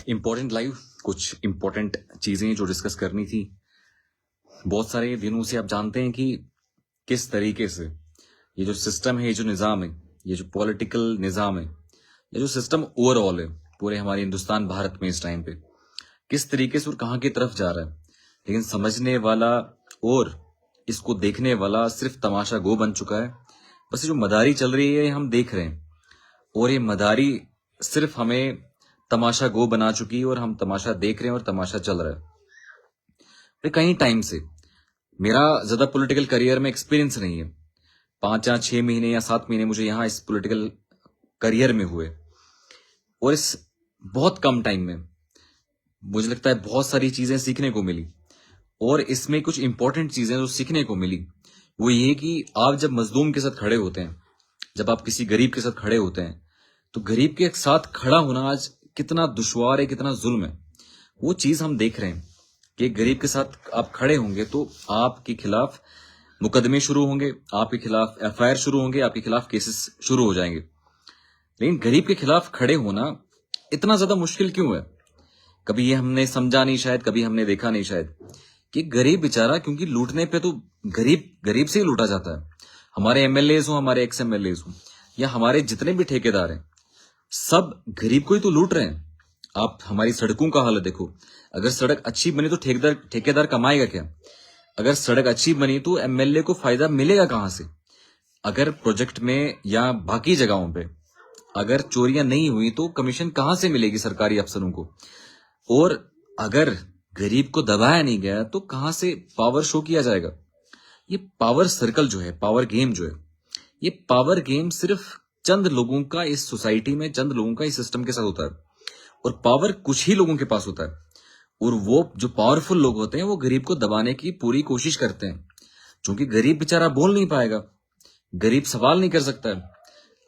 Important live कुछ important चीजें जो डिस्कस करनी थी। बहुत सारे दिनों से आप जानते हैं कि किस तरीके से ये जो सिस्टम है, ये जो निज़ाम है, ये जो पॉलिटिकल निज़ाम है, ये जो सिस्टम ओवरऑल है पूरे हमारे हिंदुस्तान भारत में इस टाइम पे किस तरीके से और कहाँ की तरफ जा रहा है। लेकिन समझने वाला और इसको देखने वाला सिर्फ तमाशा गो बन चुका है। बस ये जो मदारी चल रही है ये हम देख रहे हैं और ये मदारी सिर्फ हमें तमाशा गो बना चुकी है और हम तमाशा देख रहे हैं और तमाशा चल रहा है। फिर कई टाइम से मेरा ज्यादा पॉलिटिकल करियर में एक्सपीरियंस नहीं है। 5 या 6 महीने या 7 महीने मुझे यहाँ इस पॉलिटिकल करियर में हुए और इस बहुत कम टाइम में मुझे लगता है बहुत सारी चीजें सीखने को मिली। और इसमें कुछ इंपॉर्टेंट चीजें जो सीखने को मिली वो ये कि आप जब मजलूम के साथ खड़े होते हैं, जब आप किसी गरीब के साथ खड़े होते हैं, तो गरीब के साथ खड़ा होना आज कितना दुश्वार है, कितना जुल्म है। वो चीज हम देख रहे हैं कि गरीब के साथ आप खड़े होंगे तो आपके खिलाफ मुकदमे शुरू होंगे, आपके खिलाफ एफआईआर शुरू होंगे, आपके खिलाफ केसेस शुरू हो जाएंगे। लेकिन गरीब के खिलाफ खड़े होना इतना ज्यादा मुश्किल क्यों है? कभी ये हमने समझा नहीं शायद, कभी हमने देखा नहीं शायद कि गरीब बेचारा, क्योंकि लूटने पे तो गरीब से ही लूटा जाता है। हमारे एमएलए हो, हमारे एक्स एमएलए हो, या हमारे जितने भी ठेकेदार हैं, सब गरीब को ही तो लूट रहे हैं। आप हमारी सड़कों का हालत देखो। अगर सड़क अच्छी बनी तो ठेकेदार कमाएगा क्या? अगर सड़क अच्छी बनी तो एमएलए को फायदा मिलेगा कहां से? अगर प्रोजेक्ट में या बाकी जगहों पे अगर चोरियां नहीं हुई तो कमीशन कहां से मिलेगी सरकारी अफसरों को? और अगर गरीब को दबाया नहीं गया तो कहां से पावर शो किया जाएगा? ये पावर सर्कल जो है, पावर गेम जो है, ये पावर गेम सिर्फ चंद लोगों का इस सोसाइटी में, चंद लोगों का इस सिस्टम के साथ होता है। और पावर कुछ ही लोगों के पास होता है और वो जो पावरफुल लोग होते हैं वो गरीब को दबाने की पूरी कोशिश करते हैं। क्योंकि गरीब बेचारा बोल नहीं पाएगा, गरीब सवाल नहीं कर सकता है।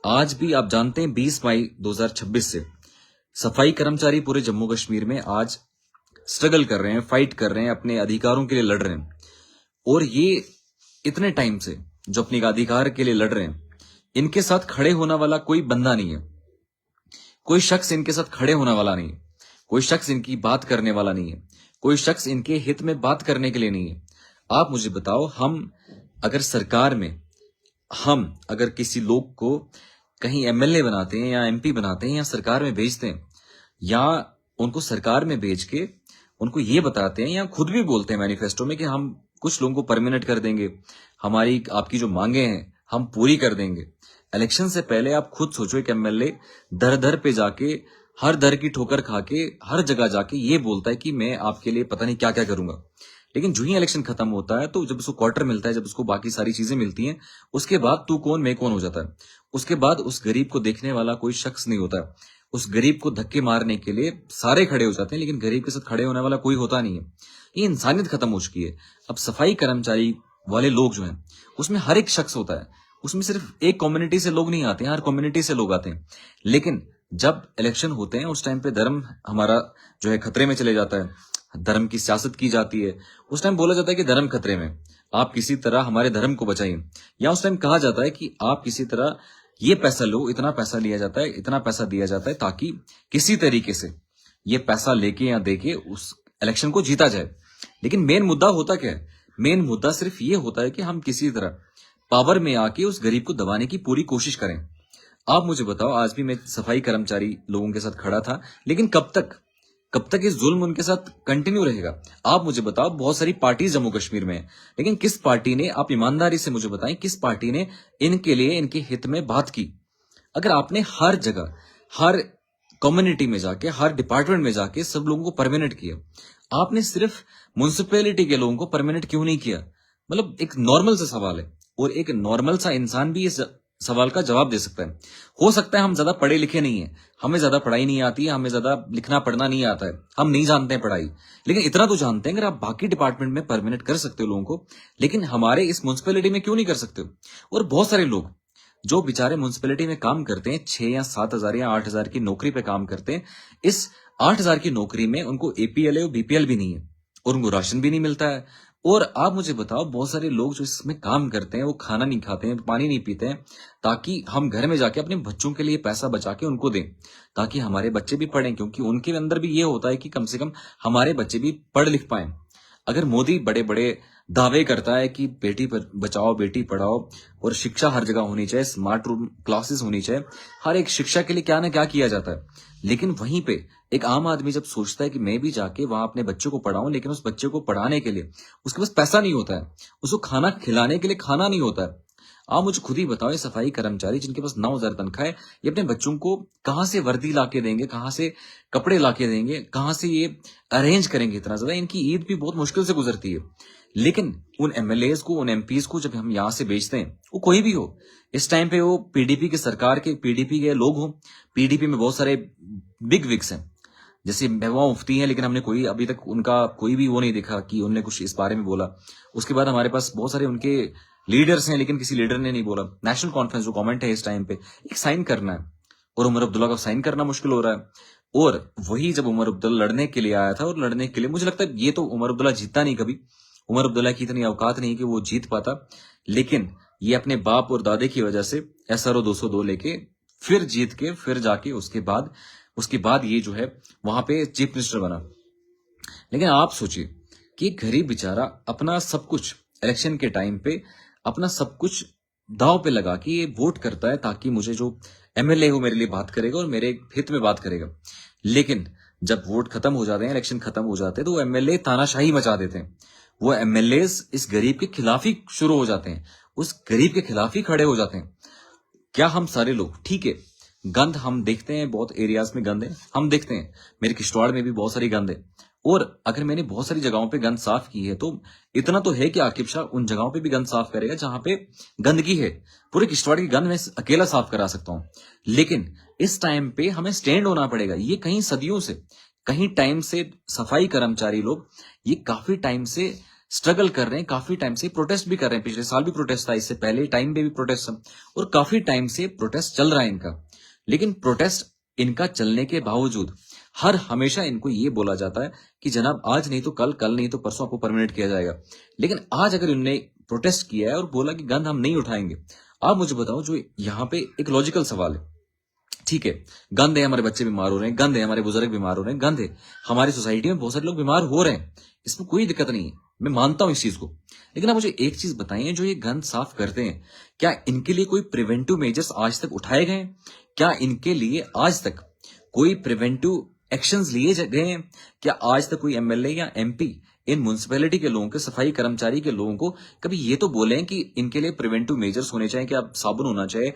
आज भी आप जानते हैं 20 मई 2026 से सफाई कर्मचारी पूरे जम्मू कश्मीर में आज स्ट्रगल कर रहे हैं, फाइट कर रहे हैं, अपने अधिकारों के लिए लड़ रहे हैं। और ये इतने टाइम से जो अपने अधिकार के लिए लड़ रहे हैं, इनके साथ खड़े होने वाला कोई बंदा नहीं है, कोई शख्स इनके साथ खड़े होने वाला नहीं है, कोई शख्स इनकी बात करने वाला नहीं है, कोई शख्स इनके हित में बात करने के लिए नहीं है। आप मुझे बताओ, हम अगर सरकार में, हम अगर किसी लोग को कहीं एमएलए बनाते हैं या एमपी बनाते हैं या सरकार में भेजते हैं, या उनको सरकार में भेज के उनको ये बताते हैं या खुद भी बोलते हैं मैनिफेस्टो में कि हम कुछ लोगों को परमानेंट कर देंगे, हमारी आपकी जो मांगे हैं हम पूरी कर देंगे। इलेक्शन से पहले आप खुद सोचो, एक एमएलए दर दर पे जाके, हर दर की ठोकर खा के, हर जगह जाके ये बोलता है कि मैं आपके लिए पता नहीं क्या क्या करूंगा। लेकिन जो ही इलेक्शन खत्म होता है तो जब उसको क्वार्टर मिलता है, जब उसको बाकी सारी चीजें मिलती हैं, उसके बाद तू कौन मैं कौन हो जाता है। उसके बाद उस गरीब को देखने वाला कोई शख्स नहीं होता है। उस गरीब को धक्के मारने के लिए सारे खड़े हो जाते हैं, लेकिन गरीब के साथ खड़े होने वाला कोई होता नहीं है। ये इंसानियत खत्म हो चुकी है। अब सफाई कर्मचारी वाले लोग जो हैं, उसमें हर एक शख्स होता है, उसमें सिर्फ एक कम्युनिटी से लोग नहीं आते हैं, हर कम्युनिटी से लोग आते हैं। लेकिन जब इलेक्शन होते हैं उस टाइम पे धर्म हमारा जो है खतरे में चले जाता है, धर्म की सियासत की जाती है। उस टाइम बोला जाता है कि धर्म खतरे में, आप किसी तरह हमारे धर्म को बचाइए। या उस टाइम कहा जाता है कि आप किसी तरह ये पैसा लो, इतना पैसा लिया जाता है, इतना पैसा दिया जाता है ताकि किसी तरीके से ये पैसा लेके या देके उस इलेक्शन को जीता जाए। लेकिन मेन मुद्दा होता क्या है? मेन मुद्दा सिर्फ ये होता है कि हम किसी तरह पावर में आके उस गरीब को दबाने की पूरी कोशिश करें। आप मुझे बताओ, आज भी मैं सफाई कर्मचारी लोगों के साथ खड़ा था, लेकिन कब तक ये जुल्म उनके साथ कंटिन्यू रहेगा? आप मुझे बताओ, बहुत सारी पार्टीज जम्मू कश्मीर में है, लेकिन किस पार्टी ने, आप ईमानदारी से मुझे बताएं, किस पार्टी ने इनके लिए, इनके हित में बात की? अगर आपने हर जगह, हर कम्युनिटी में जाके, हर डिपार्टमेंट में जाके सब लोगों को परमानेंट किया, आपने सिर्फ म्युनिसिपैलिटी के लोगों को परमानेंट क्यों नहीं किया? मतलब एक नॉर्मल सा सवाल है और एक नॉर्मल सा इंसान भी इस सवाल का जवाब दे सकता है। हो सकता है हम ज्यादा पढ़े लिखे नहीं है, हमें ज्यादा पढ़ाई नहीं आती है, हमें ज्यादा लिखना पढ़ना नहीं आता है, हम नहीं जानते हैं पढ़ाई, लेकिन इतना तो जानते हैं अगर आप बाकी डिपार्टमेंट में परमानेंट कर सकते हो लोगों को, लेकिन हमारे इस म्युनिसिपैलिटी में क्यों नहीं कर सकते हो? और बहुत सारे लोग जो बेचारे म्युनिसिपैलिटी में काम करते हैं, 6 या 7 हजार या 8 हजार की नौकरी पे काम करते हैं, इस 8 हजार की नौकरी में उनको एपीएल और बीपीएल भी नहीं है और उनको राशन भी नहीं मिलता है, और आप मुझे बताओ, बहुत सारे लोग जो इसमें काम करते हैं वो खाना नहीं खाते हैं, पानी नहीं पीते हैं, ताकि हम घर में जाके अपने बच्चों के लिए पैसा बचा के उनको दें, ताकि हमारे बच्चे भी पढ़ें, क्योंकि उनके अंदर भी ये होता है कि कम से कम हमारे बच्चे भी पढ़ लिख पाएं। अगर मोदी बड़े बड़े दावे करता है कि बेटी बचाओ बेटी पढ़ाओ और शिक्षा हर जगह होनी चाहिए, स्मार्ट रूम क्लासेस होनी चाहिए, हर एक शिक्षा के लिए क्या ना क्या किया जाता है, लेकिन वहीं पे एक आम आदमी जब सोचता है कि मैं भी जाके वहां अपने बच्चों को पढ़ाऊं, लेकिन उस बच्चे को पढ़ाने के लिए उसके पास पैसा नहीं होता है, उसको खाना खिलाने के लिए खाना नहीं होता है। आप मुझे खुद ही बताओ, ये सफाई कर्मचारी जिनके पास 9,000 तनख्वाह है, ये अपने बच्चों को कहां से वर्दी लाके देंगे, कहां से कपड़े लाके देंगे, कहां से ये अरेंज करेंगे इतना ज्यादा? इनकी ईद भी बहुत मुश्किल से गुजरती है। लेकिन उन एमएलएज को, उन एमपीज को जब हम यहां से बेचते हैं, वो कोई भी हो, इस टाइम पे वो पीडीपी की सरकार के, पीडीपी के लोग हो, पीडीपी में बहुत सारे बिग विग्स हैं, जैसे महबूबा मुफ्ती हैं, लेकिन हमने कोई अभी तक उनका कोई भी वो नहीं देखा कि उन्होंने कुछ इस बारे में बोला। उसके बाद हमारे पास बहुत सारे उनके लीडर्स हैं, लेकिन किसी लीडर ने नहीं बोला। नेशनल कॉन्फ्रेंस जो गवर्नमेंट है इस टाइम पे, एक साइन करना है, और उमर अब्दुल्ला का साइन करना मुश्किल हो रहा है। और वही जब उमर अब्दुल्ला लड़ने के लिए आया था, और लड़ने के लिए मुझे लगता है ये तो उमर अब्दुल्ला जीतता नहीं कभी, उमर अब्दुल्ला की इतनी औकात नहीं कि वो जीत पाता, लेकिन ये अपने बाप और दादे की वजह से SRO 202 लेके फिर जीत के फिर जाके उसके बाद ये जो है वहां पे चीफ मिनिस्टर बना। लेकिन आप सोचिए कि एक गरीब बेचारा अपना सब कुछ इलेक्शन के टाइम पे अपना सब कुछ दांव पे लगा कि ये वोट करता है ताकि मुझे जो एमएलए हो मेरे लिए बात करेगा और मेरे हित में बात करेगा। लेकिन जब वोट खत्म हो जाते हैं, इलेक्शन खत्म हो जाते हैं, तो वो एमएलए तानाशाही मचा देते हैं। वो एमएलए इस गरीब के खिलाफ ही शुरू हो जाते हैं, उस गरीब के खिलाफ ही खड़े हो जाते हैं। क्या हम सारे लोग, ठीक है, गंद हम देखते हैं, बहुत एरियाज में गंद है, हम देखते हैं, मेरे किश्तवाड़ में भी बहुत सारी गंद है, और अगर मैंने बहुत सारी जगहों पे गंद साफ की है, तो इतना तो है कि आकिब शाह उन जगहों पे भी गंद साफ करेगा जहां पे गंदगी है। पूरे किश्तवाड़ की गंद मैं अकेला साफ करा सकता हूं, लेकिन इस टाइम पे हमें स्टैंड होना पड़ेगा। ये कहीं सदियों से, कहीं टाइम से सफाई कर्मचारी लोग ये काफी टाइम से स्ट्रगल कर रहे हैं, काफी टाइम से प्रोटेस्ट भी कर रहे हैं। पिछले साल भी प्रोटेस्ट था, इससे पहले टाइम पे भी प्रोटेस्ट था, और काफी टाइम से प्रोटेस्ट चल रहा है इनका। लेकिन प्रोटेस्ट इनका चलने के बावजूद हर हमेशा इनको ये बोला जाता है कि जनाब आज नहीं तो कल, कल नहीं तो परसों आपको परमानेंट किया जाएगा। लेकिन आज अगर इन्होंने प्रोटेस्ट किया है और बोला कि गंद हम नहीं उठाएंगे, आप मुझे बताओ, जो यहाँ पे एक लॉजिकल सवाल है, ठीक है, गंद है, हमारे बच्चे बीमार हो रहे हैं, गंद है, हमारे बुजुर्ग बीमार हो रहे हैं, गंद है, हमारी सोसाइटी में बहुत सारे लोग बीमार हो रहे हैं, इसमें कोई दिक्कत नहीं है, मैं मानता हूं इस चीज को। लेकिन आप मुझे एक चीज बताइए, जो ये गंद साफ करते हैं, क्या इनके लिए कोई प्रिवेंटिव मेजर्स आज तक उठाए गए? क्या इनके लिए आज तक कोई प्रिवेंटिव एक्शंस लिए गए हैं? क्या आज तक कोई एमएलए या एमपी इन म्युनिसिपैलिटी के लोगों के, सफाई कर्मचारी के लोगों को कभी ये तो बोले कि इनके लिए प्रिवेंटिव मेजर्स होने चाहिए, क्या साबुन होना चाहिए,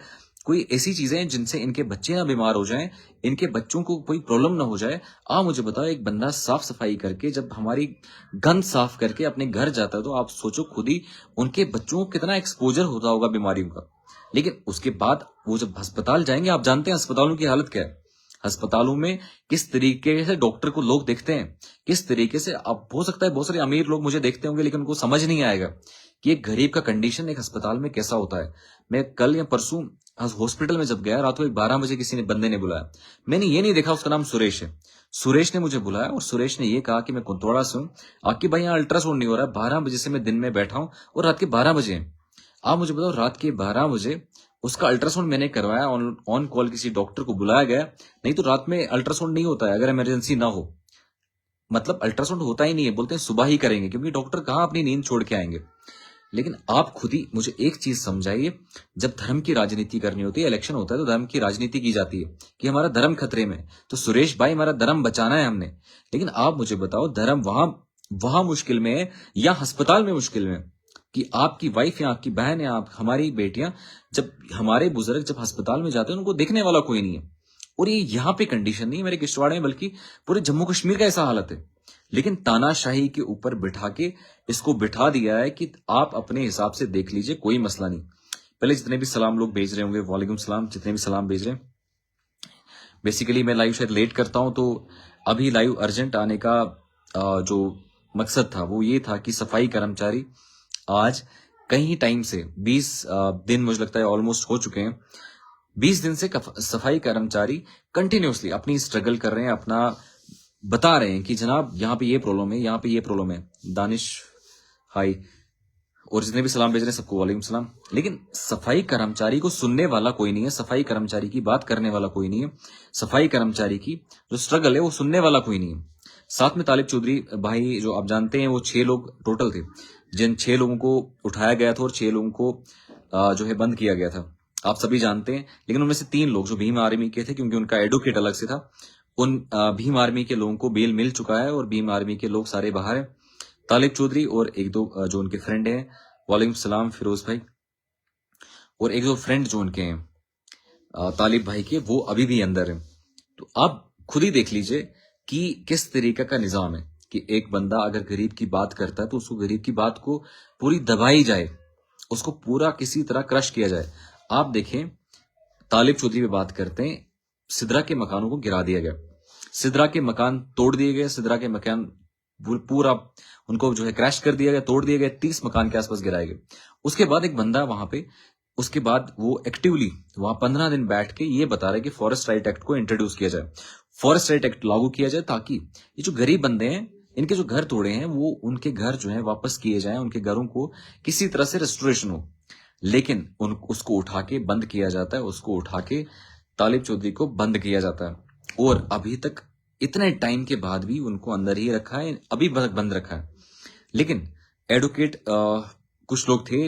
कोई ऐसी चीजें जिनसे इनके बच्चे ना बीमार हो जाएं, इनके बच्चों को कोई प्रॉब्लम ना हो जाए? आप मुझे बताओ, एक बंदा साफ सफाई करके जब हमारी गंद साफ करके अपने घर जाता है, तो आप सोचो खुद ही उनके बच्चों को कितना एक्सपोजर होता होगा बीमारियों का। लेकिन उसके बाद वो जब अस्पताल जाएंगे, आप जानते हैं अस्पतालों की हालत क्या है, अस्पतालों में किस तरीके से डॉक्टर को लोग देखते हैं, किस तरीके से। अब हो सकता है बहुत सारे अमीर लोग मुझे देखते होंगे, लेकिन उनको समझ नहीं आएगा कि एक गरीब का कंडीशन एक अस्पताल में कैसा होता है। मैं कल या परसों हॉस्पिटल में जब गया, रात को 12 बजे किसी ने बंदे ने बुलाया, मैंने ये नहीं देखा उसका नाम सुरेश है, सुरेश ने मुझे बुलाया और सुरेश ने ये कहा कि मैं कुंतवाड़ा से हूं, आपकी भाई यहाँ अल्ट्रासाउंड नहीं हो रहा है, 12 बजे से मैं दिन में बैठा हूं और रात के 12 बजे हैं। आप मुझे बताओ, रात के 12 बजे उसका अल्ट्रासाउंड मैंने करवाया, ऑन कॉल किसी डॉक्टर को बुलाया गया। नहीं तो रात में अल्ट्रासाउंड नहीं होता है अगर इमरजेंसी ना हो, मतलब अल्ट्रासाउंड होता ही नहीं है, बोलते हैं सुबह ही करेंगे, क्योंकि डॉक्टर कहां अपनी नींद छोड़ के आएंगे। लेकिन आप खुद ही मुझे एक चीज समझाइए, जब धर्म की राजनीति करनी होती है, इलेक्शन होता है, तो धर्म की राजनीति की जाती है कि हमारा धर्म खतरे में, तो सुरेश भाई हमारा धर्म बचाना है हमने। लेकिन आप मुझे बताओ, धर्म वहां मुश्किल में है या अस्पताल में मुश्किल में, कि आपकी वाइफ या आपकी बहन या हमारी बेटियां, जब हमारे बुजुर्ग जब अस्पताल में जाते हैं, उनको देखने वाला कोई नहीं है। और ये यहाँ पे कंडीशन नहीं है मेरे किश्तवाड़ में, बल्कि पूरे जम्मू कश्मीर का ऐसा हालत है। लेकिन तानाशाही के ऊपर बिठा के इसको बिठा दिया है कि आप अपने हिसाब से देख लीजिए, कोई मसला नहीं। पहले जितने भी सलाम लोग भेज रहे होंगे, वालेकुम सलाम, जितने भी सलाम भेज रहे हैं। बेसिकली मैं लाइव शायद लेट करता हूं, तो अभी लाइव अर्जेंट आने का जो मकसद था वो ये था कि सफाई कर्मचारी आज कई टाइम से 20 दिन मुझे लगता है ऑलमोस्ट हो चुके हैं, 20 दिन से सफाई कर्मचारी कंटिन्यूसली अपनी स्ट्रगल कर रहे हैं, अपना बता रहे हैं कि जनाब यहाँ पे ये प्रॉब्लम है, यहाँ पे ये प्रॉब्लम है। दानिश हाय, और जितने भी सलाम भेज रहे हैं सबको वालेकुम सलाम। लेकिन सफाई कर्मचारी को सुनने वाला कोई नहीं है, सफाई कर्मचारी की बात करने वाला कोई नहीं है, सफाई कर्मचारी की जो स्ट्रगल है वो सुनने वाला कोई नहीं है। साथ में तालिब चौधरी भाई, जो आप जानते हैं, वो 6 लोग टोटल थे, जिन 6 लोगों को उठाया गया था और 6 लोगों को जो है बंद किया गया था, आप सभी जानते हैं। लेकिन उनमें से 3 लोग जो भीम आर्मी के थे, क्योंकि उनका एडवोकेट अलग से था, उन भीम आर्मी के लोगों को बेल मिल चुका है और भीम आर्मी के लोग सारे बाहर हैं। तालिब चौधरी और 1-2 जो उनके फ्रेंड हैं, वालेकुम सलाम फिरोज भाई, और 1-2 फ्रेंड जो उनके हैं तालिब भाई के, वो अभी भी अंदर है। तो आप खुद ही देख लीजिए कि किस तरीके का निजाम है कि एक बंदा अगर गरीब की बात करता है तो उसको गरीब की बात को पूरी दबाई जाए, उसको पूरा किसी तरह क्रश किया जाए। आप देखें, तालिब चौधरी पे बात करते हैं, सिद्रा के मकानों को गिरा दिया गया, सिद्रा के मकान तोड़ दिए गए, सिद्रा के मकान पूरा उनको जो है क्रैश कर दिया गया, तोड़ दिए गए, 30 मकान के आसपास गिराए गए। उसके बाद एक बंदा वहां पे, उसके बाद वो एक्टिवली वहां 15 दिन बैठ के ये बता रहे कि फॉरेस्ट राइट एक्ट को इंट्रोड्यूस किया जाए, फॉरेस्ट राइट एक्ट लागू किया जाए, ताकि ये जो गरीब बंदे हैं, इनके जो घर तोड़े हैं, वो उनके घर जो है वापस किए जाएं, उनके घरों को किसी तरह से रेस्टोरेशन हो। लेकिन उसको उठा के बंद किया जाता है, उसको उठा के तालिब चौधरी को बंद किया जाता है, और अभी तक इतने टाइम के बाद भी उनको अंदर ही रखा है, अभी बंद रखा है। लेकिन एडवोकेट कुछ लोग थे,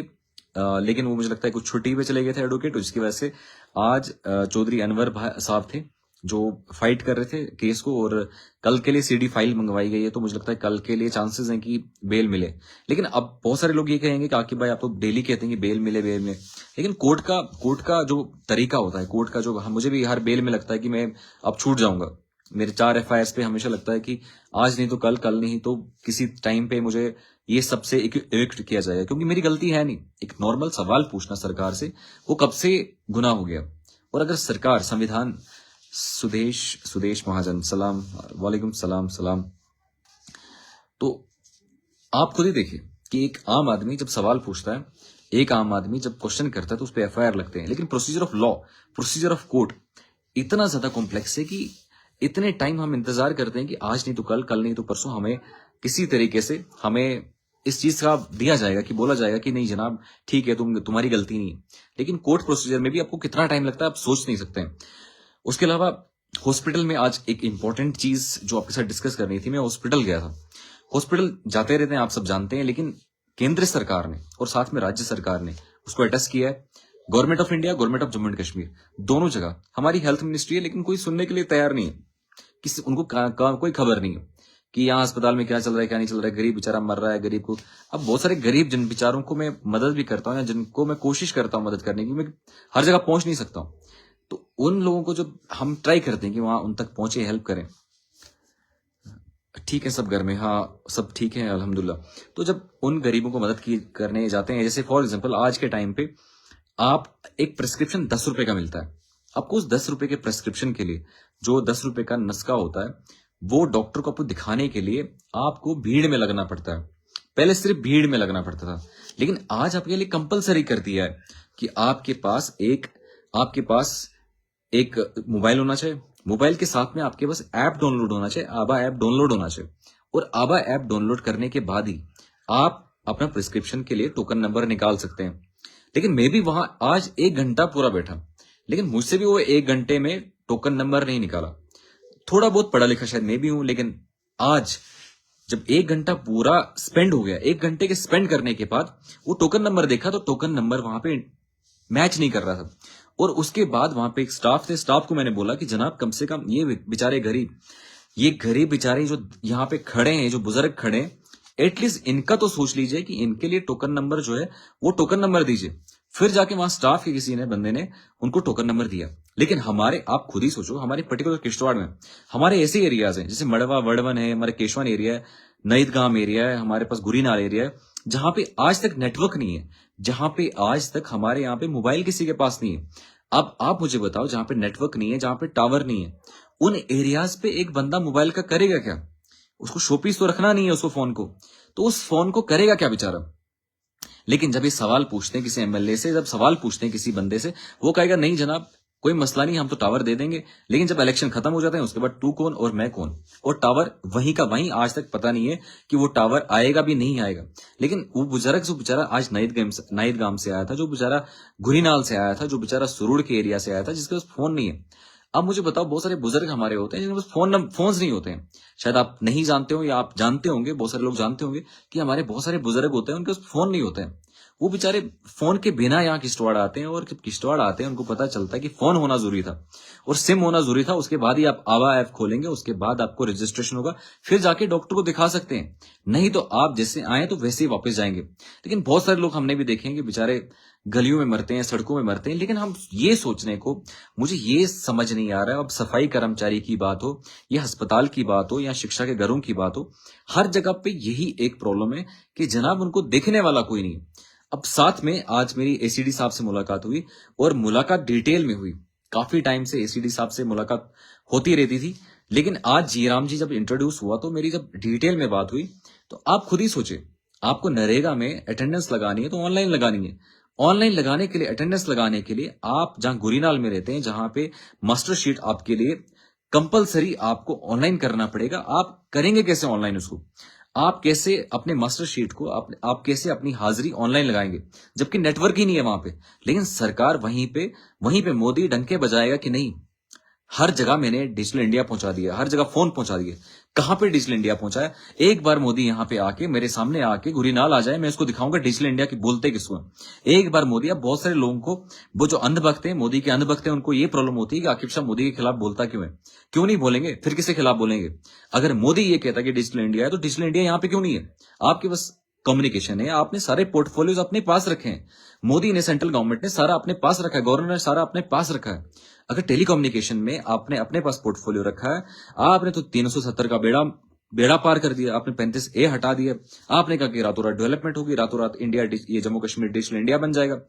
लेकिन वो मुझे लगता है कुछ छुट्टी पे चले गए थे एडवोकेट, जिसकी वजह से आज चौधरी अनवर साहब थे जो फाइट कर रहे थे केस को, और कल के लिए सीडी फाइल मंगवाई गई है, तो मुझे लगता है कल के लिए चांसेस हैं कि बेल मिले। लेकिन अब बहुत सारे लोग ये कहेंगे कि आकिब भाई आप तो डेली कहते हैं कि बेल मिले बेल मिले, लेकिन कोर्ट का जो तरीका होता है, कोर्ट का जो, मुझे भी हर बेल में लगता है कि मैं अब छूट जाऊंगा। मेरे 4 FIRs पे हमेशा लगता है कि आज नहीं तो कल, कल नहीं तो किसी टाइम पे मुझे ये सबसे इविक्ट किया जाएगा, क्योंकि मेरी गलती है नहीं। एक नॉर्मल सवाल पूछना सरकार से, वो कब से गुनाह हो गया। और अगर सरकार, संविधान, सुदेश महाजन सलाम, वालेकुम सलाम सलाम। तो आप खुद ही देखिए कि एक आम आदमी जब सवाल पूछता है, एक आम आदमी जब क्वेश्चन करता है, तो उस पर FIR लगते हैं। लेकिन procedure of law, procedure of court इतना ज्यादा कॉम्प्लेक्स है कि इतने टाइम हम इंतजार करते हैं कि आज नहीं तो कल, कल नहीं तो परसों हमें किसी तरीके से हमें इस चीज का दिया जाएगा, कि बोला जाएगा कि नहीं जनाब ठीक है, तुम्हारी गलती नहीं है। लेकिन कोर्ट प्रोसीजर में भी आपको कितना टाइम लगता है, आप सोच नहीं सकते हैं। उसके अलावा हॉस्पिटल में आज एक इंपॉर्टेंट चीज जो आपके साथ डिस्कस करनी थी, मैं हॉस्पिटल गया था। हॉस्पिटल जाते रहते हैं, आप सब जानते हैं, लेकिन केंद्र सरकार ने और साथ में राज्य सरकार ने उसको अटेस्ट किया है। Government of India, government of Jammu and Kashmir, दोनों जगह हमारी हेल्थ मिनिस्ट्री है, लेकिन कोई सुनने के लिए तैयार नहीं है। किसी उनको कोई खबर नहीं है कि यहाँ अस्पताल में क्या चल रहा है, क्या नहीं चल रहा है, गरीब बेचारा मर रहा है, गरीब को। अब बहुत सारे गरीब जिन बेचारों को मैं मदद भी करता हूँ, या जिनको मैं कोशिश करता हूँ मदद करने की, मैं हर जगह पहुंच नहीं सकता हूँ, तो उन लोगों को जब हम ट्राई करते हैं कि वहां उन तक पहुंचे, हेल्प करें। ठीक है सब घर में, हाँ सब ठीक है अल्हम्दुलिल्लाह। तो जब उन गरीबों को मदद करने जाते हैं, जैसे फॉर एग्जाम्पल आज के टाइम पे आप एक प्रिस्क्रिप्शन 10 रुपए का मिलता है, आपको उस 10 रुपए के प्रिस्क्रिप्शन के लिए जो 10 रुपए का नुस्खा होता है, वो डॉक्टर को आपको दिखाने के लिए आपको भीड़ में लगना पड़ता है। पहले सिर्फ भीड़ में लगना पड़ता था, लेकिन आज आपके लिए कंपलसरी कर दिया है कि आपके पास एक मोबाइल होना चाहिए, मोबाइल के साथ में आपके पास ऐप डाउनलोड होना चाहिए, आबा ऐप डाउनलोड होना चाहिए, और आबा ऐप डाउनलोड करने के बाद ही आप अपना प्रिस्क्रिप्शन के लिए टोकन नंबर निकाल सकते हैं। लेकिन मैं भी वहां आज 1 घंटा पूरा बैठा, लेकिन मुझसे भी वो 1 घंटे में टोकन नंबर नहीं निकाला। थोड़ा बहुत पढ़ा लिखा शायद मैं भी हूं, लेकिन आज जब 1 घंटा पूरा स्पेंड हो गया, 1 घंटे के स्पेंड करने के बाद वो टोकन नंबर देखा, तो टोकन नंबर वहां पे मैच नहीं कर रहा था। और उसके बाद वहां पे एक स्टाफ थे, स्टाफ को मैंने बोला कि जनाब कम से कम ये बेचारे गरीब बेचारे जो यहाँ पे खड़े हैं, जो बुजुर्ग खड़े हैं, एटलीस्ट इनका तो सोच लीजिए कि इनके लिए टोकन नंबर जो है वो टोकन नंबर दीजिए। फिर जाके वहां स्टाफ के किसी ने बंदे ने उनको टोकन नंबर दिया। लेकिन हमारे, आप खुद ही सोचो, हमारे पर्टिकुलर किश्तवाड़ में हमारे ऐसे एरियाज हैं, जैसे मड़वा वर्डवन है, हमारे केशवन एरिया है, नईदगाम एरिया है, हमारे पास गुरीनार एरिया है, जहां पे आज तक नेटवर्क नहीं है, जहां पे आज तक हमारे यहाँ पे मोबाइल किसी के पास नहीं है। अब आप मुझे बताओ, जहां पे नेटवर्क नहीं है, जहां पे टावर नहीं है, उन एरियाज पे एक बंदा मोबाइल का करेगा क्या? उसको शोपीस तो रखना नहीं है उसको फोन को, तो उस फोन को करेगा क्या बेचारा? लेकिन जब ये सवाल पूछते हैं किसी MLA से, जब सवाल पूछते हैं किसी बंदे से, वो कहेगा नहीं जनाब कोई मसला नहीं, हम तो टावर दे देंगे। लेकिन जब इलेक्शन खत्म हो जाते हैं उसके बाद तू कौन और मैं कौन, और टावर वहीं का वहीं। आज तक पता नहीं है कि वो टावर आएगा भी नहीं आएगा। लेकिन वो बुजुर्ग जो बेचारा आज नाइद गांव से आया था, जो बेचारा गुरीनाल से आया था, जो बेचारा सुरुड़ के एरिया से आया था, जिसके पास फोन नहीं है। अब मुझे बताओ, बहुत सारे बुजुर्ग हमारे होते हैं जिनके पास फोन नहीं होते हैं। शायद आप नहीं जानते हो या आप जानते होंगे, बहुत सारे लोग जानते होंगे कि हमारे बहुत सारे बुजुर्ग होते हैं उनके पास फोन नहीं होते हैं। वो बेचारे फोन के बिना यहाँ किश्तवाड़ आते हैं, और जब किश्तवाड़ आते हैं उनको पता चलता है कि फोन होना जरूरी था और सिम होना जरूरी था। उसके बाद ही आप आवा ऐप खोलेंगे, उसके बाद आपको रजिस्ट्रेशन होगा, फिर जाके डॉक्टर को दिखा सकते हैं। नहीं तो आप जैसे आए तो वैसे ही वापस जाएंगे। लेकिन बहुत सारे लोग हमने भी देखे हैं कि बेचारे गलियों में मरते हैं, सड़कों में मरते हैं। लेकिन हम ये सोचने को, मुझे ये समझ नहीं आ रहा है, अब सफाई कर्मचारी की बात हो या अस्पताल की बात हो या शिक्षा के घरों की बात हो, हर जगह पे यही एक प्रॉब्लम है कि जनाब उनको देखने वाला कोई नहीं है। अब साथ में आज मेरी एसीडी साहब से मुलाकात हुई, और मुलाकात डिटेल में हुई। काफी टाइम से एसीडी साहब से मुलाकात होती रहती थी, लेकिन आज जीराम जी जब इंट्रोड्यूस हुआ तो मेरी जब डिटेल में बात हुई, तो आप खुद ही सोचे, आपको नरेगा में अटेंडेंस लगानी है तो ऑनलाइन लगानी है। ऑनलाइन लगाने के लिए, अटेंडेंस लगाने के लिए आप जहां गुरीनाल में रहते हैं, जहां पे मास्टर शीट आपके लिए कंपलसरी आपको ऑनलाइन करना पड़ेगा। आप करेंगे कैसे ऑनलाइन उसको? आप कैसे अपने मास्टर शीट को आप कैसे अपनी हाजिरी ऑनलाइन लगाएंगे, जबकि नेटवर्क ही नहीं है वहां पे। लेकिन सरकार वहीं पे मोदी डंके बजाएगा कि नहीं, हर जगह मैंने डिजिटल इंडिया पहुंचा दिया, हर जगह फोन पहुंचा दिए। कहां पे डिजिटल इंडिया पहुंचाया? एक बार मोदी यहां पे आके मेरे सामने आके गुरीनाल आ जाए, मैं उसको दिखाऊंगा डिजिटल इंडिया की बोलते किसको हैं। एक बार मोदी, अब बहुत सारे लोगों को, वो जो अंधभक्त हैं, मोदी के अंधभक्त हैं, उनको ये प्रॉब्लम होती है कि आकिब शाह मोदी के खिलाफ बोलता क्यों है? क्यों नहीं बोलेंगे? फिर किसके खिलाफ बोलेंगे? अगर मोदी ये कहता कि डिजिटल इंडिया है, तो डिजिटल इंडिया यहां पे क्यों नहीं है? आपके पास कम्युनिकेशन है, आपने सारे पोर्टफोलियोज अपने पास रखे हैं। मोदी ने, सेंट्रल गवर्नमेंट ने सारा अपने पास रखा है, गवर्नर ने सारा अपने पास रखा है। अगर टेलीकम्युनिकेशन में आपने अपने पास पोर्टफोलियो रखा है, आपने तो 370 का बेड़ा पार कर दिया, आपने 35A हटा दिया। आपने कहा कि रातों रात डेवलपमेंट होगी, रातों रात इंडिया, ये जम्मू कश्मीर डिजिटल इंडिया बन जाएगा,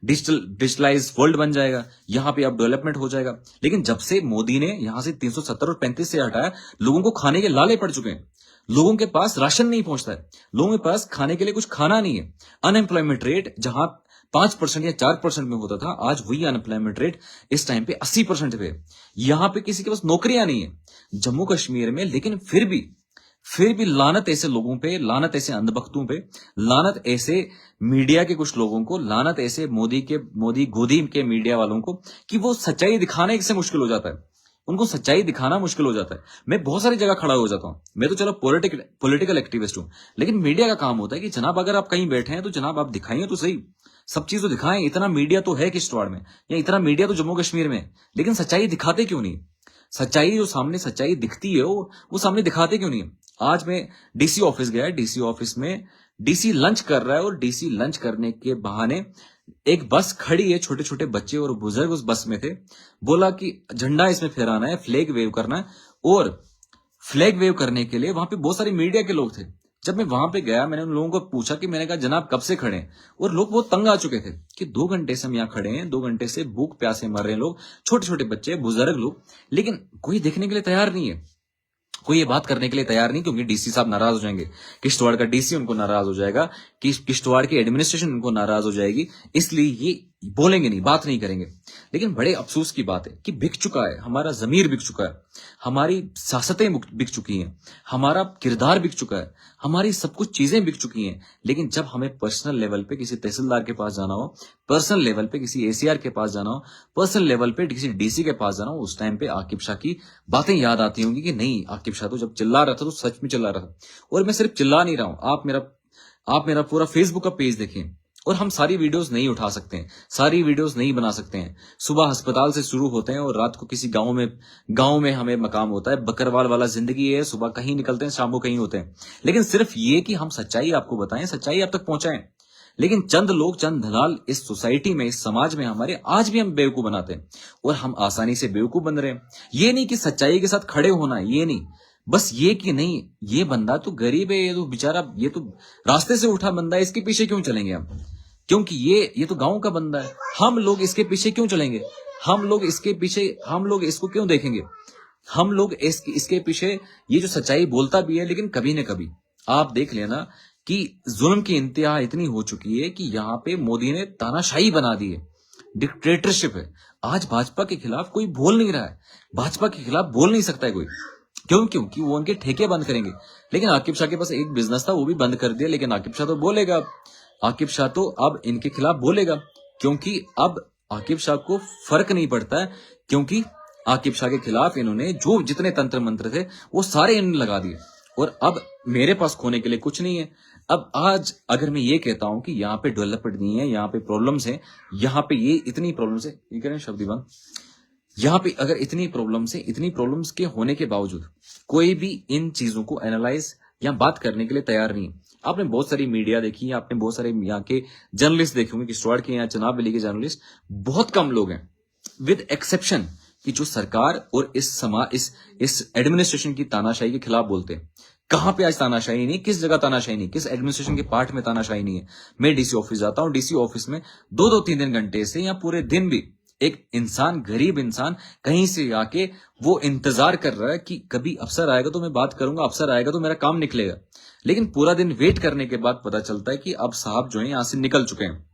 डिजिटलाइज वर्ल्ड बन जाएगा, यहां पे अब डेवलपमेंट हो जाएगा। लेकिन जब से मोदी ने यहां से 370 और 35 से हटाया, लोगों को खाने के लाले पड़ चुके हैं। लोगों के पास राशन नहीं पहुंचता है, लोगों के पास खाने के लिए कुछ खाना नहीं है। अनएम्प्लॉयमेंट रेट जहां 5% या 4% में होता था, आज वही अनएम्प्लॉयमेंट रेट इस टाइम पे 80% पे। यहां पे किसी के पास नौकरियां नहीं है जम्मू कश्मीर में। लेकिन फिर भी लानत ऐसे लोगों पे, लानत ऐसे अंधभक्तों पे, लानत ऐसे मीडिया के कुछ लोगों को, लानत ऐसे मोदी गोदी के मीडिया वालों को, कि वो सच्चाई दिखाने से मुश्किल हो जाता है। उनको सच्चाई दिखाना मुश्किल हो जाता है। मैं बहुत सारी जगह खड़ा हो जाता हूं, मैं तो चलो पॉलिटिकल एक्टिविस्ट हूं, लेकिन मीडिया का काम होता है कि जनाब अगर आप कहीं बैठे हैं तो जनाब आप दिखाइए तो सही, सब चीज तो दिखाएं। इतना मीडिया तो है किश्तवाड़ में, या इतना मीडिया तो जम्मू कश्मीर में है, लेकिन सच्चाई दिखाते क्यों नहीं? सच्चाई जो सामने सच्चाई दिखती है वो सामने दिखाते क्यों नहीं? आज मैं डीसी ऑफिस गया, डीसी ऑफिस में डीसी लंच कर रहा है, और डीसी लंच करने के बहाने एक बस खड़ी है, छोटे छोटे बच्चे और बुजुर्ग उस बस में थे। बोला कि झंडा इसमें फहराना है, फ्लैग वेव करना है, और फ्लैग वेव करने के लिए वहां पे बहुत सारी मीडिया के लोग थे। जब मैं वहां पे गया, मैंने उन लोगों को पूछा कि, मैंने कहा जनाब कब से खड़े हैं? और लोग बहुत तंग आ चुके थे कि 2 घंटे से हम यहाँ खड़े हैं, 2 घंटे से भूख प्यासे मर रहे हैं लोग, छोटे छोटे बच्चे, बुजुर्ग लोग, लेकिन कोई देखने के लिए तैयार नहीं है, कोई ये बात करने के लिए तैयार नहीं। क्योंकि डीसी साहब नाराज हो जाएंगे, किश्तवाड़ का डीसी उनको नाराज हो जाएगा, कि किश्तवाड़ की एडमिनिस्ट्रेशन उनको नाराज हो जाएगी, इसलिए ये बोलेंगे नहीं, बात नहीं करेंगे। लेकिन बड़े अफसोस की बात है कि बिक चुका है हमारा जमीर, बिक चुका है हमारी सियासतें, बिक चुकी हैं, हमारा किरदार बिक चुका है, हमारी सब कुछ चीजें बिक चुकी हैं। लेकिन जब हमें पर्सनल लेवल पे किसी तहसीलदार के पास जाना हो, पर्सनल लेवल पे किसी एसीआर के पास जाना हो, पर्सनल लेवल पे किसी डीसी के पास जाना हो, उस टाइम पे आकिब शाह की बातें याद आती होंगी कि नहीं, आकिब शाह तो जब चिल्ला रहा था तो सच में चिल्ला रहा था। और मैं सिर्फ चिल्ला नहीं रहा हूं, आप मेरा पूरा फेसबुक का पेज देखें, और हम सारी वीडियोस नहीं उठा सकते हैं, सारी वीडियोस नहीं बना सकते हैं। सुबह अस्पताल से शुरू होते हैं और रात को किसी गांव में हमें मकाम होता है। बकरवाल वाला जिंदगी है, सुबह कहीं निकलते हैं, शाम को कहीं होते हैं। लेकिन सिर्फ ये कि हम सच्चाई आपको बताएं, सच्चाई आप तक पहुंचाएं। लेकिन चंद लोग, चंद दलाल इस सोसाइटी में, इस समाज में हमारे आज भी हम बेवकूफ बनाते हैं, और हम आसानी से बेवकूफ बन रहे हैं। ये नहीं कि सच्चाई के साथ खड़े होना है, ये नहीं, बस ये कि नहीं, ये बंदा तो गरीब है, ये तो बेचारा, ये तो रास्ते से उठा बंदा है, इसके पीछे क्यों चलेंगे हम? क्योंकि ये तो गांव का बंदा है, हम लोग इसके पीछे क्यों चलेंगे? हम लोग इसको क्यों देखेंगे? हम लोग इसके पीछे, ये जो सच्चाई बोलता भी है, लेकिन कभी न कभी आप देख लेना कि जुल्म की इंतहा इतनी हो चुकी है कि यहां पे मोदी ने तानाशाही बना दी है, डिक्टेटरशिप है। आज भाजपा के खिलाफ कोई बोल नहीं रहा है, भाजपा के खिलाफ बोल नहीं सकता है कोई। क्यों? क्योंकि वो उनके ठेके बंद करेंगे। लेकिन आकिब शाह के पास एक बिजनेस था, वो भी बंद कर दिया, लेकिन आकिब शाह तो बोलेगा, आकिब शाह तो अब इनके खिलाफ बोलेगा, क्योंकि अब आकिब शाह को फर्क नहीं पड़ता है, क्योंकि आकिब शाह के खिलाफ इन्होंने जो जितने तंत्र मंत्र थे वो सारे इन्होंने लगा दिए, और अब मेरे पास खोने के लिए कुछ नहीं है। अब आज अगर मैं ये कहता हूं कि यहाँ पे डेवलपमेंट नहीं है, यहाँ पे प्रॉब्लम्स है, यहाँ पे ये इतनी प्रॉब्लम्स है, ये करें शब्दीबान, यहाँ पे अगर इतनी प्रॉब्लम्स के होने के बावजूद कोई भी इन चीजों को एनालाइज या बात करने के लिए तैयार नहीं है। आपने बहुत सारी मीडिया देखी है, आपने बहुत सारे यहाँ के जर्नलिस्ट देखे होंगे, किश्तवाड़ के यहाँ चुनाव वैली के जर्नलिस्ट बहुत कम लोग हैं, विद एक्सेप्शन कि जो सरकार और इस एडमिनिस्ट्रेशन की तानाशाही के खिलाफ बोलते हैं। कहां पे आज तानाशाही नहीं, किस जगह तानाशाही नहीं, किस एडमिनिस्ट्रेशन के पार्ट में तानाशाही नहीं है। मैं डीसी ऑफिस जाता हूं, डीसी ऑफिस में 2-3 घंटे से या पूरे दिन भी एक इंसान, गरीब इंसान कहीं से आके वो इंतजार कर रहा है कि कभी अफसर आएगा तो मैं बात करूंगा, अफसर आएगा तो मेरा काम निकलेगा। लेकिन पूरा दिन वेट करने के बाद पता चलता है कि अब साहब जो है यहां से निकल चुके हैं,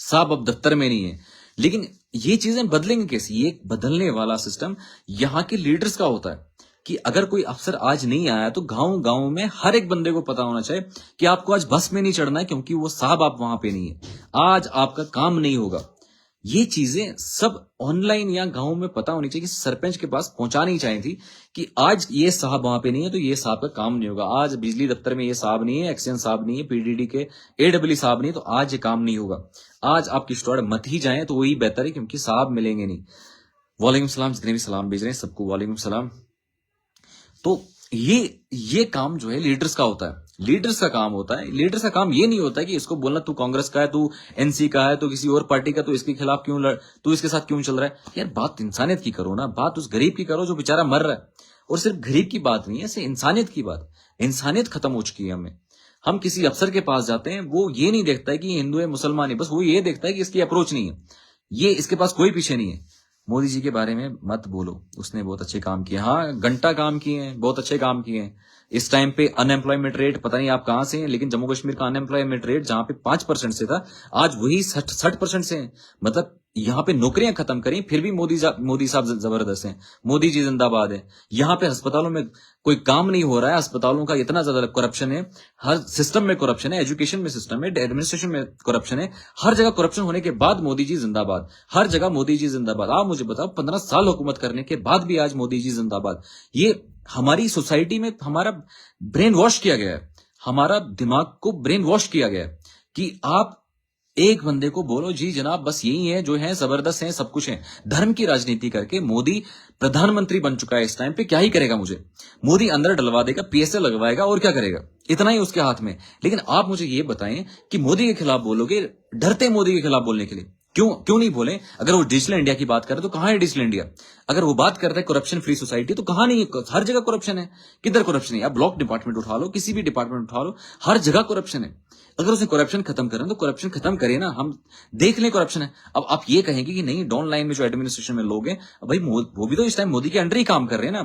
साहब अब दफ्तर में नहीं है। लेकिन ये चीजें बदलेंगे कैसे? ये बदलने वाला सिस्टम यहाँ के लीडर्स का होता है कि अगर कोई अफसर आज नहीं आया तो गांव गांव में हर एक बंदे को पता होना चाहिए कि आपको आज बस में नहीं चढ़ना है, क्योंकि वो साहब आप वहां पे नहीं है, आज आपका काम नहीं होगा। ये चीजें सब ऑनलाइन या गांव में पता होनी चाहिए कि सरपंच के पास पहुंचानी चाहिए थी कि आज ये साहब वहां पे नहीं है तो ये साहब का काम नहीं होगा, आज बिजली दफ्तर में ये साहब नहीं है, एक्सचेंज साहब नहीं है, पीडीडी के एडब्ल्यू साहब नहीं है, तो आज ये काम नहीं होगा। आज आप किश्तवाड़ मत ही जाएं तो वही बेहतर है, क्योंकि साहब मिलेंगे नहीं। वालेकुम सलाम, जितने भी सलाम भेज रहे हैं सबको वालेकुम सलाम। तो ये काम जो है लीडर्स का होता है, लीडर्स का काम होता है। लीडर्स का काम ये नहीं होता है कि इसको बोलना तू कांग्रेस का है, तू एनसी का है, तू किसी और पार्टी का, तू इसके खिलाफ क्यों तू इसके साथ क्यों चल रहा है। यार बात इंसानियत की करो ना, बात उस गरीब की करो जो बेचारा मर रहा है। और सिर्फ गरीब की बात नहीं है, ऐसे इंसानियत की बात, इंसानियत खत्म हो चुकी है हमें। हम किसी अफसर के पास जाते हैं, वो ये नहीं देखता है कि हिंदू है मुसलमान है, बस वो ये देखता है कि इसकी अप्रोच नहीं है, ये इसके पास कोई पीछे नहीं है। मोदी जी के बारे में मत बोलो, उसने बहुत अच्छे काम किए, हाँ घंटा काम किए हैं, बहुत अच्छे काम किए हैं। इस टाइम पे अनएम्प्लॉयमेंट रेट पता नहीं आप कहां से हैं, लेकिन जम्मू कश्मीर का अनएम्प्लॉयमेंट रेट जहां पे 5% से था, आज वही 60% से है। मतलब यहाँ पे नौकरियां खत्म करी, फिर भी मोदी साहब जबरदस्त हैं, मोदी जी जिंदाबाद है। यहाँ पे अस्पतालों में कोई काम नहीं हो रहा है, अस्पतालों का इतना ज्यादा करप्शन है, हर सिस्टम में करप्शन है, एजुकेशन में सिस्टम है, एडमिनिस्ट्रेशन में करप्शन है, हर जगह करप्शन होने के बाद मोदी जी जिंदाबाद, हर जगह मोदी जी जिंदाबाद। आप मुझे बताओ 15 साल हुकूमत करने के बाद भी आज मोदी जी जिंदाबाद। ये हमारी सोसाइटी में हमारा ब्रेन वॉश किया गया है, हमारा दिमाग को ब्रेन वॉश किया गया है कि आप एक बंदे को बोलो जी जनाब बस यही है जो है, जबरदस्त है, सब कुछ है। धर्म की राजनीति करके मोदी प्रधानमंत्री बन चुका है, इस टाइम पे क्या ही करेगा मुझे? मोदी अंदर डलवा देगा, पीएसए लगवाएगा और क्या करेगा, इतना ही उसके हाथ में। लेकिन आप मुझे ये बताएं कि मोदी के खिलाफ बोलोगे, डरते मोदी के खिलाफ बोलने के लिए, क्यों नहीं बोले? अगर वो डिजिटल इंडिया की बात करे तो कहां है डिजिटल इंडिया? अगर वो बात करता है करप्शन फ्री सोसाइटी तो कहां नहीं? हर जगह करप्शन है। किधर करप्शन है? आप ब्लॉक डिपार्टमेंट उठा लो, किसी भी डिपार्टमेंट उठा लो, हर जगह करप्शन है। अगर उसे करप्शन खत्म करें तो करप्शन खत्म करे ना, हम देख लें करप्शन है। अब आप ये कहेंगे कि नहीं डाउन लाइन में जो एडमिनिस्ट्रेशन में लोग हैं, भाई वो भी तो इस टाइम मोदी के अंडर ही काम कर रहे हैं ना,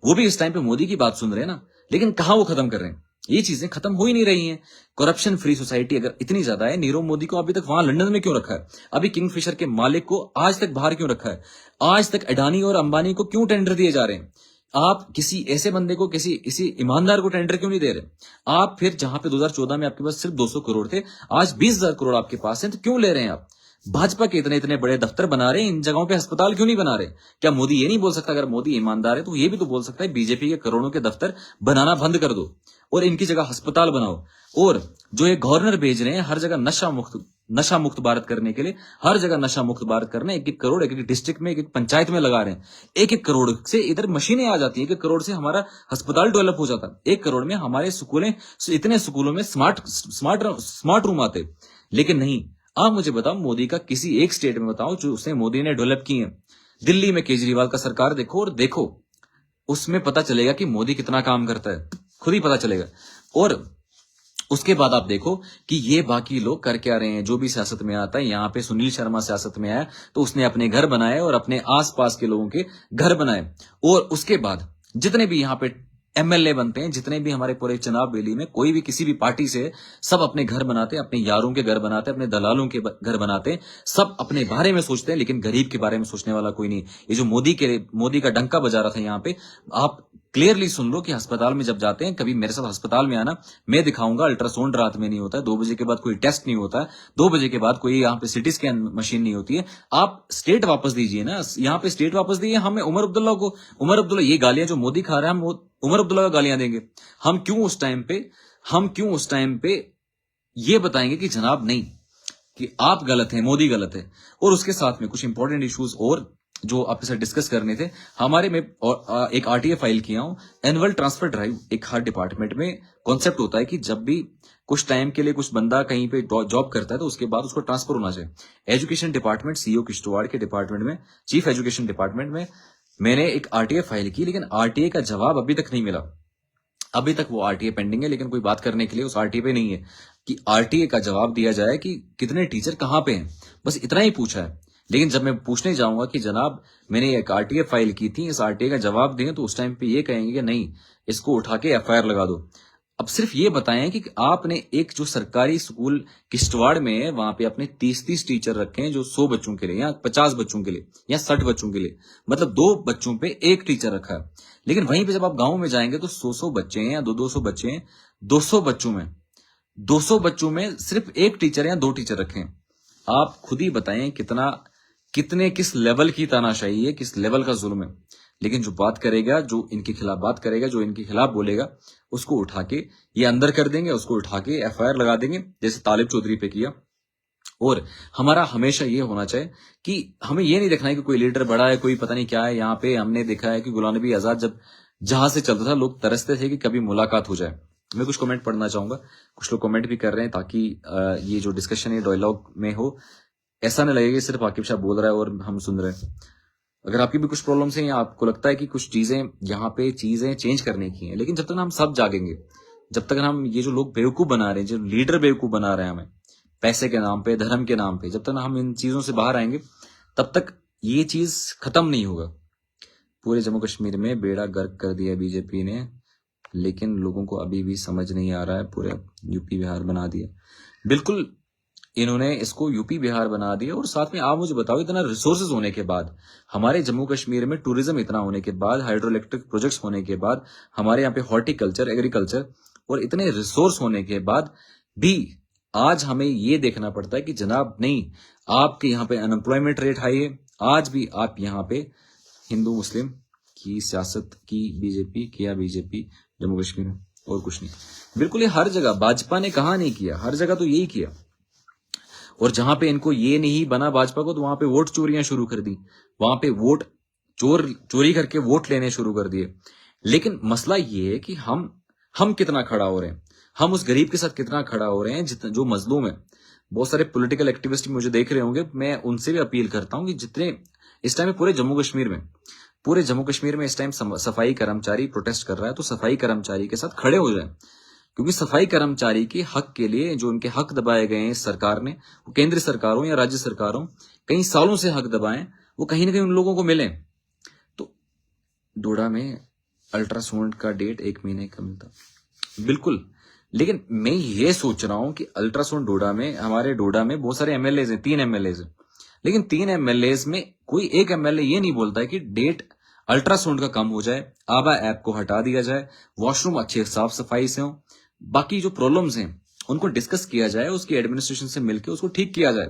वो भी इस टाइम पे मोदी की बात सुन रहे हैं ना, लेकिन कहां वो खत्म कर रहे हैं? ये चीजें खत्म हो ही नहीं रही हैं। करप्शन फ्री सोसाइटी अगर इतनी ज्यादा है, नीरव मोदी को अभी तक वहां लंदन में क्यों रखा है? अभी किंगफिशर के मालिक को आज तक बाहर क्यों रखा है? आज तक अडानी और अंबानी को क्यों टेंडर दिए जा रहे हैं? आप किसी ऐसे बंदे को, किसी ईमानदार को टेंडर क्यों नहीं दे रहे? आप फिर जहां पे 2014 में आपके पास सिर्फ 200 करोड़ थे, आज 20,000 करोड़ आपके पास है, तो क्यों ले रहे हैं आप? भाजपा के इतने बड़े दफ्तर बना रहे हैं, इन जगहों पे अस्पताल क्यों नहीं बना रहे? क्या मोदी ये नहीं बोल सकता? अगर मोदी ईमानदार है तो ये भी तो बोल सकता है बीजेपी के करोड़ों के दफ्तर बनाना बंद कर दो और इनकी जगह अस्पताल बनाओ। और जो ये गवर्नर भेज रहे हैं हर जगह नशा मुक्त भारत करने के लिए, हर जगह नशा मुक्त भारत करना, 1-1 करोड़ एक डिस्ट्रिक्ट में, एक पंचायत में लगा रहे हैं। 1-1 करोड़ से इधर मशीनें आ जाती है, 1 करोड़ से हमारा अस्पताल डेवलप हो जाता है, 1 करोड़ में हमारे इतने स्कूलों में स्मार्ट रूम आते। लेकिन नहीं, आप मुझे बताओ मोदी का किसी एक स्टेट में बताओ जो उसने मोदी ने डेवलप की है। दिल्ली में केजरीवाल का सरकार देखो और देखो उसमें पता चलेगा कि मोदी कितना काम करता है, खुद ही पता चलेगा। और उसके बाद आप देखो कि ये बाकी लोग कर क्या रहे हैं। जो भी सियासत में आता है, यहाँ पे सुनील शर्मा सियासत में आया तो उसने अपने घर बनाए और अपने आसपास के लोगों के घर बनाए। और उसके बाद जितने भी यहाँ पे एमएलए बनते हैं, जितने भी हमारे पूरे चुनाव बेली में कोई भी किसी भी पार्टी से, सब अपने घर बनाते हैं, अपने यारों के घर बनाते हैं, अपने दलालों के घर बनाते हैं, सब अपने बारे में सोचते हैं, लेकिन गरीब के बारे में सोचने वाला कोई नहीं। ये जो मोदी का डंका बजा रहा था यहाँ पे, आप क्लियरली सुन लो कि अस्पताल में जब जाते हैं, कभी मेरे साथ अस्पताल में आना, मैं दिखाऊंगा अल्ट्रासाउंड रात में नहीं होता है, 2 बजे के बाद कोई टेस्ट नहीं होता है, 2 बजे के बाद कोई यहाँ पे सिटी स्कैन मशीन नहीं होती है। आप स्टेट वापस दीजिए ना, यहाँ पे स्टेट वापस दीजिए। हमें उमर अब्दुल्ला ये गालियां जो मोदी खा रहा है, हम उमर अब्दुल्ला का गालियां देंगे? हम क्यों उस टाइम पे ये बताएंगे कि जनाब नहीं, कि आप गलत हैं, मोदी गलत है। और उसके साथ में कुछ इंपॉर्टेंट इश्यूज और जो आपके साथ डिस्कस करने थे हमारे में, और एक आरटीए फाइल किया हूं, एनुअल ट्रांसफर ड्राइव। एक हर डिपार्टमेंट में कॉन्सेप्ट होता है कि जब भी कुछ टाइम के लिए कुछ बंदा कहीं पे जॉब करता है तो उसके बाद उसको ट्रांसफर होना चाहिए। एजुकेशन डिपार्टमेंट, सीईओ किश्तवाड़ के डिपार्टमेंट में, चीफ एजुकेशन डिपार्टमेंट में मैंने एक आरटीए फाइल की, लेकिन आरटीए का जवाब अभी तक नहीं मिला। अभी तक वो आरटीए पेंडिंग है, लेकिन कोई बात करने के लिए उस आरटीए पे नहीं है कि आरटीए का जवाब दिया जाए कि कितने टीचर कहां पे हैं, बस इतना ही पूछा है। लेकिन जब मैं पूछने जाऊंगा कि जनाब मैंने एक आरटीए फाइल की थी, इस आरटीए का जवाब दें, तो उस टाइम पे ये कहेंगे कि नहीं, इसको उठा के एफआईआर लगा दो। अब सिर्फ ये बताएं कि आपने एक जो सरकारी स्कूल किश्तवाड़ में है, वहां पे आपने 30 टीचर रखे हैं जो 100 बच्चों के लिए या 50 बच्चों के लिए या 60 बच्चों के लिए, मतलब 2 बच्चों पे 1 टीचर रखा है। लेकिन वहीं पे जब आप गांव में जाएंगे तो 100 बच्चे हैं या 200 बच्चे हैं, 200 बच्चों में सिर्फ 1 टीचर या 2 टीचर रखे हैं। आप खुद ही बताएं किस लेवल की तानाशाही है, किस लेवल का जुल्म है। लेकिन जो बात करेगा, जो इनके खिलाफ बात करेगा, जो इनके खिलाफ बोलेगा, उसको उठा के ये अंदर कर देंगे, उसको उठा के एफआईआर लगा देंगे, जैसे तालिब चौधरी पे किया। और हमारा हमेशा ये होना चाहिए कि हमें ये नहीं देखना है कि कोई लीडर बड़ा है, कोई पता नहीं क्या है। यहाँ पे हमने देखा है कि गुलाम नबी आजाद जब जहां से चलता था, लोग तरसते थे कि कभी मुलाकात हो जाए। मैं कुछ कमेंट पढ़ना चाहूंगा, कुछ लोग कमेंट भी कर रहे हैं, ताकि ये जो डिस्कशन है डायलॉग में हो, ऐसा नहीं लगेगा सिर्फ आकिब शाह बोल रहा है और हम सुन रहे हैं। अगर आपकी भी कुछ प्रॉब्लम्स हैं या आपको लगता है कि कुछ चीजें यहाँ पे चीजें चेंज करने की हैं, लेकिन जब तक हम सब जागेंगे, जब तक हम ये जो लोग बेवकूफ बना रहे हैं, जो लीडर बेवकूफ बना रहे हैं हमें पैसे के नाम पे, धर्म के नाम पे, जब तक हम इन चीजों से बाहर आएंगे, तब तक ये चीज खत्म नहीं होगा। पूरे जम्मू कश्मीर में बेड़ा गर्क कर दिया बीजेपी ने, लेकिन लोगों को अभी भी समझ नहीं आ रहा है, पूरे यूपी बिहार बना दिया। बिल्कुल, इन्होंने इसको यूपी बिहार बना दिया। और साथ में आप मुझे बताओ, इतना रिसोर्सेज होने के बाद, हमारे जम्मू कश्मीर में टूरिज्म इतना होने के बाद, हाइड्रो इलेक्ट्रिक प्रोजेक्ट्स होने के बाद, हमारे यहाँ पे हॉर्टिकल्चर, एग्रीकल्चर और इतने रिसोर्स होने के बाद भी आज हमें ये देखना पड़ता है कि जनाब नहीं, आपके यहाँ पे अनएम्प्लॉयमेंट रेट हाई है, आज भी आप यहाँ पे हिंदू मुस्लिम की सियासत की बीजेपी जम्मू कश्मीर में, और कुछ नहीं। बिल्कुल ये हर जगह, भाजपा ने कहा नहीं किया, हर जगह तो यही किया। और जहां पे इनको ये नहीं बना भाजपा को, तो वहां पे वोट चोरियां शुरू कर दी, वहां पे वोट चोरी करके वोट लेने शुरू कर दिए। लेकिन मसला ये है कि हम कितना खड़ा हो रहे हैं, हम उस गरीब के साथ कितना खड़ा हो रहे हैं जो मजलूम है। बहुत सारे पॉलिटिकल एक्टिविस्ट मुझे देख रहे होंगे, मैं उनसे भी अपील करता हूं कि जितने इस टाइम पूरे जम्मू कश्मीर में इस टाइम सफाई कर्मचारी प्रोटेस्ट कर रहा है, तो सफाई कर्मचारी के साथ खड़े हो जाए। क्योंकि सफाई कर्मचारी के हक के लिए, जो उनके हक दबाए गए हैं सरकार ने, वो केंद्र सरकार हो या राज्य सरकार हो, कई सालों से हक दबाए, वो कहीं ना कहीं उन लोगों को मिले। तो डोडा में अल्ट्रासाउंड का डेट 1 महीने का मिलता, बिल्कुल। लेकिन मैं ये सोच रहा हूं कि अल्ट्रासाउंड हमारे डोडा में बहुत सारे एमएलए हैं, 3 एमएलए हैं, लेकिन 3 एमएलए में कोई एक एमएलए ये नहीं बोलता है कि डेट अल्ट्रासाउंड का कम हो जाए, आबा ऐप को हटा दिया जाए, वॉशरूम अच्छे साफ सफाई से हो, बाकी जो प्रॉब्लम्स हैं उनको डिस्कस किया जाए, उसकी एडमिनिस्ट्रेशन से मिलकर उसको ठीक किया जाए।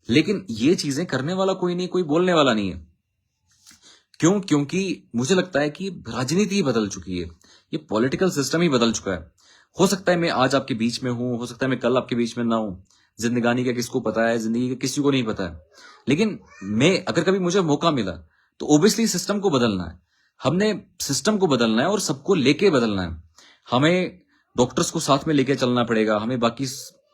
लेकिन ये चीजें करने वाला कोई नहीं, कोई बोलने वाला नहीं है। क्यों? क्योंकि मुझे लगता है कि राजनीति ही बदल चुकी है, ये पॉलिटिकल सिस्टम ही बदल चुका है। हो सकता है मैं आज आपके बीच में हूं, हो सकता है मैं कल आपके बीच में ना हूं, जिंदगानी का किसको पता है, जिंदगी का किसी को नहीं पता है। लेकिन मैं अगर कभी मुझे मौका मिला तो ओबियसली सिस्टम को बदलना है, हमने सिस्टम को बदलना है और सबको लेके बदलना है। हमें डॉक्टर्स को साथ में लेके चलना पड़ेगा, हमें बाकी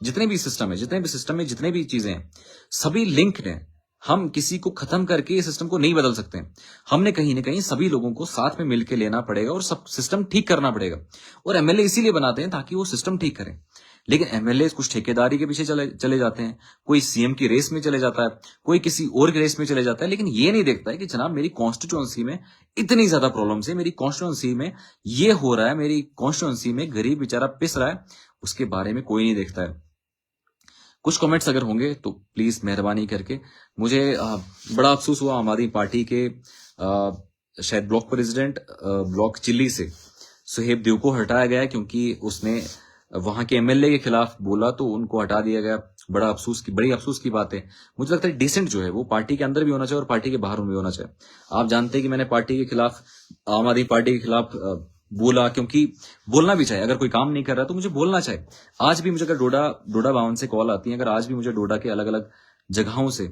जितने भी सिस्टम है, जितने भी चीजें हैं, सभी लिंक्ड हैं। हम किसी को खत्म करके इस सिस्टम को नहीं बदल सकते। हमने कहीं ना कहीं सभी लोगों को साथ में मिलकर लेना पड़ेगा और सब सिस्टम ठीक करना पड़ेगा। और एमएलए इसीलिए बनाते हैं ताकि वो सिस्टम ठीक करें। लेकिन एमएलए कुछ ठेकेदारी के पीछे चले जाते हैं, कोई सीएम की रेस में चले जाता है, कोई किसी और की रेस में चले जाता है, लेकिन ये नहीं देखता है कि जनाब मेरी कॉन्स्टिट्यूएंसी में इतनी ज्यादा प्रॉब्लम्स है, मेरी कॉन्स्टिट्यूएंसी में ये हो रहा है, मेरी कॉन्स्टिट्यूएंसी में गरीब बेचारा पिस रहा है, उसके बारे में कोई नहीं देखता है। कुछ कमेंट्स अगर होंगे तो प्लीज मेहरबानी करके। मुझे बड़ा अफसोस हुआ आम आदमी पार्टी के शायद ब्लॉक प्रेसिडेंट ब्लॉक चिल्ली से सुहेब देव को हटाया गया, क्योंकि उसने वहां के एमएलए के खिलाफ बोला तो उनको हटा दिया गया। बड़ी अफसोस की बात है। मुझे लगता है डिसेंट जो है वो पार्टी के अंदर भी होना चाहिए और पार्टी के बाहर भी होना चाहिए। आप जानते हैं कि मैंने पार्टी के खिलाफ, आम आदमी पार्टी के खिलाफ बोला, क्योंकि बोलना भी चाहिए। अगर कोई काम नहीं कर रहा तो मुझे बोलना चाहिए। आज भी मुझे अगर डोडा भवन से कॉल आती है, अगर आज भी मुझे डोडा के अलग अलग जगहों से,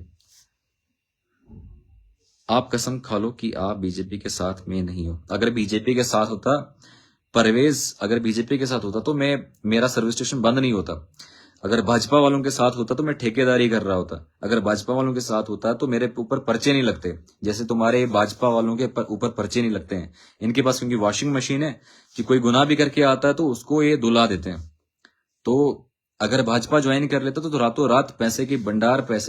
आप कसम खा लो कि आप बीजेपी के साथ में नहीं हो। अगर बीजेपी के साथ होता परवेज, अगर बीजेपी के साथ होता तो मेरा सर्विस स्टेशन बंद नहीं होता। अगर भाजपा वालों के साथ होता तो मैं ठेकेदारी कर रहा होता। अगर भाजपा वालों के साथ होता तो मेरे ऊपर पर्चे नहीं लगते, जैसे तुम्हारे भाजपा वालों के ऊपर पर्चे नहीं लगते हैं। इनके पास क्योंकि वॉशिंग मशीन है कि कोई गुनाह भी करके आता है तो उसको ये धुला देते हैं। तो अगर भाजपा ज्वाइन कर लेता तो रातों रात पैसे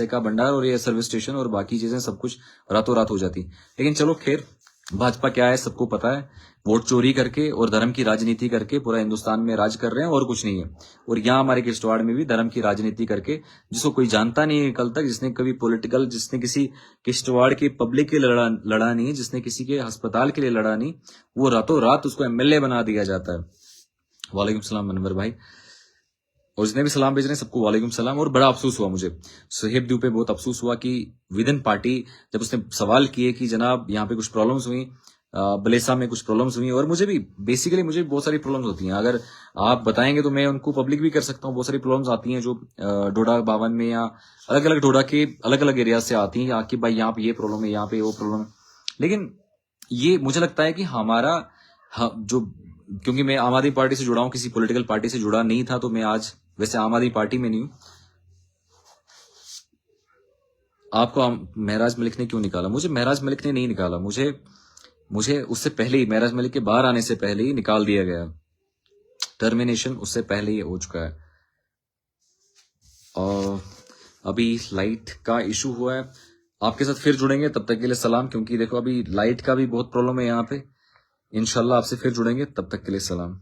का भंडार और ये सर्विस स्टेशन और बाकी चीजें सब कुछ रातों रात हो जाती। लेकिन चलो खैर, भाजपा क्या है सबको पता है। वोट चोरी करके और धर्म की राजनीति करके पूरा हिंदुस्तान में राज कर रहे हैं और कुछ नहीं है। और यहाँ हमारे किश्तवाड़ में भी धर्म की राजनीति करके, जिसको कोई जानता नहीं है कल तक, जिसने कभी पॉलिटिकल, जिसने किसी किश्तवाड़ की पब्लिक के लड़ा नहीं, जिसने किसी के अस्पताल के लिए लड़ा नहीं, वो रातों रात उसको एमएलए बना दिया जाता है। वालेकुम सलाम मनवर भाई, और जितने भी सलाम भेज रहे हैं सबको वालेकुम सलाम। और बड़ा अफसोस हुआ मुझे, सुहेब देव पे बहुत अफसोस हुआ कि विद इन पार्टी जब उसने सवाल किए कि जनाब यहाँ पे कुछ प्रॉब्लम्स हुई, बलेसा में कुछ प्रॉब्लम्स हुई, और मुझे भी बहुत सारी प्रॉब्लम्स होती हैं। अगर आप बताएंगे तो मैं उनको पब्लिक भी कर सकता हूँ। बहुत सारी प्रॉब्लम्स आती हैं जो डोडा बावन में या अलग अलग डोडा के अलग अलग एरिया से आती हैं कि भाई यहाँ पे ये प्रॉब्लम है, यहाँ पे वो प्रॉब्लम है। लेकिन ये मुझे लगता है कि हमारा जो, क्योंकि मैं आम आदमी पार्टी से जुड़ा हूं, किसी पॉलिटिकल पार्टी से जुड़ा नहीं था, तो मैं आज वैसे आम आदमी पार्टी में नहीं हूं। आपको महराज मलिक ने क्यों निकाला? मुझे महराज मलिक ने नहीं निकाला, मुझे उससे पहले ही, महराज मलिक के बाहर आने से पहले ही निकाल दिया गया। टर्मिनेशन उससे पहले ही हो चुका है। और अभी लाइट का इशू हुआ है, आपके साथ फिर जुड़ेंगे, तब तक के लिए सलाम। क्योंकि देखो अभी लाइट का भी बहुत प्रॉब्लम है यहाँ पे। इंशाल्लाह आपसे फिर जुड़ेंगे, तब तक के लिए सलाम।